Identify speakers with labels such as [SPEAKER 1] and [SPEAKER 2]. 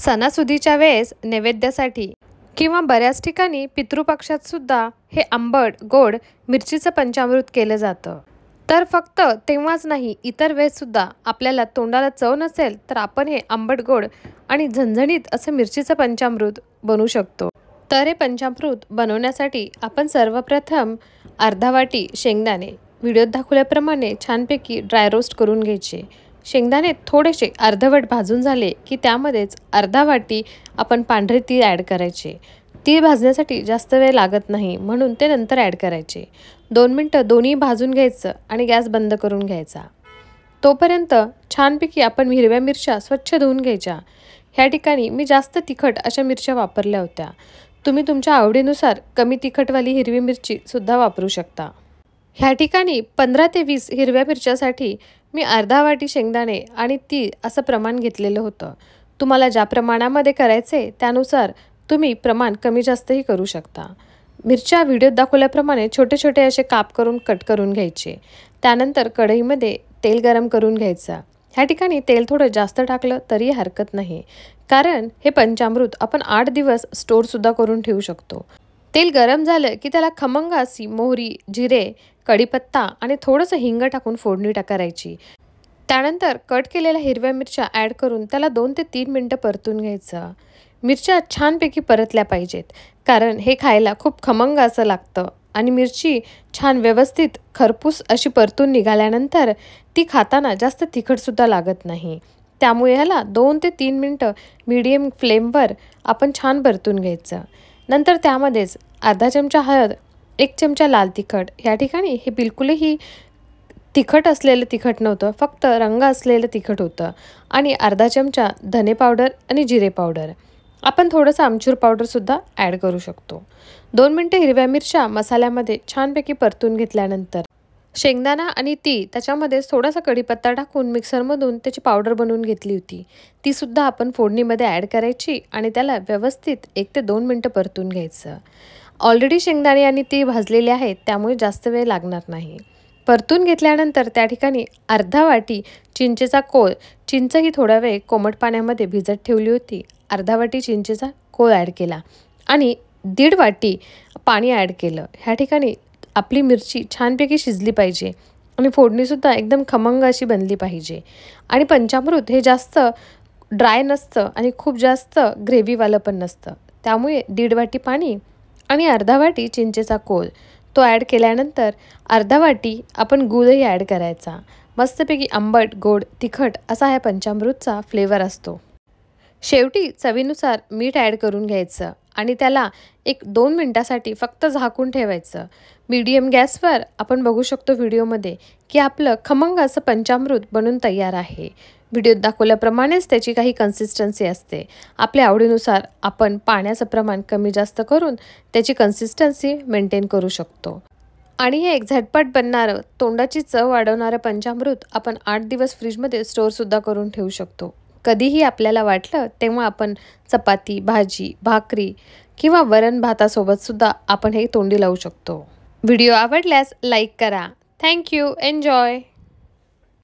[SPEAKER 1] सणासुदीच्या वेळेस नैवेद्यासाठी किंवा बऱ्याच ठिकाणी पितृपक्षात सुद्धा हे आंबट गोड मिरचीचं पंचामृत केलं जातं। तर फक्त तेव्हाच नाही, इतर वेळेस सुद्धा आपल्याला तोंडाला चव नसेल तर आपण हे आंबट गोड आणि झणझणीत असं मिरचीचं पंचामृत बनवू शकतो। तर हे पंचामृत बनवण्यासाठी आपण सर्वप्रथम अर्धा वाटी शेंगदाणे व्हिडिओत दाखवल्याप्रमाणे छानपैकी ड्राय रोस्ट करून घ्यायचे। शेंगदाणे थोडेसे अर्धवट भाजून झाले की त्यामध्येच अर्धा वाटी आपण पांढरे तीळ ॲड करायचे। तीळ भाजण्यासाठी जास्त वेळ लागत नाही म्हणून ते नंतर ॲड करायचे। 2 मिनिटं दोन्ही भाजून घ्यायचं आणि गॅस बंद करून घ्यायचा। तोपर्यंत छानपैकी आपण हिरव्या मिरच्या स्वच्छ धुवून घ्यायच्या। ह्या ठिकाणी मी जास्त तिखट अशा मिरच्या वापरल्या होत्या। तुम्ही तुमच्या आवडीनुसार कमी तिखटवाली हिरवी मिरची सुद्धा वापरू शकता। ह्या ठिकाणी 15 ते 20 हिरव्या मिरच्यासाठी मी अर्धा वाटी शेंगदाणे आणि तीळ असं प्रमाण घेतलेलं होतं। तुम्हाला ज्या प्रमाणामध्ये करायचे त्यानुसार तुम्ही प्रमाण कमी जास्तही करू शकता। मिरच्या व्हिडिओत दाखवल्याप्रमाणे छोटे छोटे असे काप करून कट करून घ्यायचे। त्यानंतर कढईमध्ये तेल गरम करून घ्यायचं। ह्या ठिकाणी तेल थोडं जास्त टाकलं तरी हरकत नाही, कारण हे पंचामृत आपण 8 दिवस स्टोअरसुद्धा करून ठेवू शकतो। तेल गरम झालं की त्याला खमंग अशी मोहरी, जिरे, कढीपत्ता आणि थोडंसं हिंग टाकून फोडणी करायची। त्यानंतर कट केलेल्या हिरव्या मिरच्या ॲड करून त्याला 2 ते 3 मिनिटं परतून घ्यायचं। मिरच्या छानपैकी परतल्या पाहिजेत, कारण हे खायला खूप खमंग असं लागतं आणि मिरची छान व्यवस्थित खरपूस अशी परतून निघाल्यानंतर ती खाताना जास्त तिखटसुद्धा लागत नाही। त्यामुळे ह्याला 2 ते 3 मिनिटं मीडियम फ्लेमवर आपण छान परतून घ्यायचं। नंतर त्यामध्येच अर्धा चमचा हळद, 1 चमचा लाल तिखट, ह्या ठिकाणी हे बिलकुलही तिखट असलेलं तिखट नव्हतं, फक्त रंग असलेलं तिखट होतं, आणि अर्धा चमचा धने पावडर आणि जिरे पावडर। आपण थोडंसं आमचूर पावडरसुद्धा ॲड करू शकतो। 2 मिनिटं हिरव्या मिरच्या मसाल्यामध्ये छानपैकी परतून घेतल्यानंतर शेंगदाणा आणि तीळ त्याच्यामध्ये थोडासा कढीपत्ता टाकून मिक्सरमधून त्याची पावडर बनवून घेतली होती, ती सुद्धा आपण फोडणीमध्ये ॲड करायची आणि त्याला व्यवस्थित 1 ते 2 मिनिटं परतून घ्यायचं। ऑलरेडी शेंगदाणे आणि तीळ भाजलेले आहेत त्यामुळे जास्त वेळ लागणार नाही। परतून घेतल्यानंतर त्या ठिकाणी अर्धा वाटी चिंचेचा कोळ, चिंच ही थोडा वेळ कोमट पाण्यामध्ये भिजत ठेवली होती, अर्धा वाटी चिंचेचा कोळ ॲड केला आणि 1.5 वाटी पाणी ॲड केलं। ह्या ठिकाणी आपली मिरची छानपैकी शिजली पाहिजे आणि फोडणीसुद्धा एकदम खमंग अशी बनली पाहिजे। आणि पंचामृत हे जास्त ड्राय नसतं आणि खूप जास्त ग्रेव्हीवालं पण नसतं, त्यामुळे 1.5 वाटी पाणी आणि अर्धा वाटी चिंचेचा कोळ तो ॲड केल्यानंतर अर्धा वाटी आपण गूळही ॲड करायचा। मस्तपैकी आंबट गोड तिखट असा ह्या पंचामृतचा फ्लेवर असतो। शेवटी चवीनुसार मीठ ॲड करून घ्यायचं आणि त्याला 1-2 मिनिटासाठी फक्त झाकून ठेवायचं। मीडियम गॅसवर आपण बघू शकतो व्हिडिओमध्ये की आपलं खमंग असं पंचामृत बनून तयार आहे। व्हिडिओत दाखवल्याप्रमाणेच त्याची काही कन्सिस्टन्सी असते। आपल्या आवडीनुसार आपण पाण्याचं प्रमाण कमी जास्त करून त्याची कन्सिस्टन्सी मेंटेन करू शकतो। आणि हे एक झटपट बनणारं तोंडाची चव वाढवणारं पंचामृत आपण 8 दिवस फ्रीजमध्ये स्टोअरसुद्धा करून ठेवू शकतो। कधीही आपल्याला वाटलं तेव्हा आपण चपाती, भाजी, भाकरी किंवा वरण भातासोबतसुद्धा आपण हे तोंडी लावू शकतो। व्हिडिओ आवडल्यास लाईक करा। थँक्यू। एन्जॉय।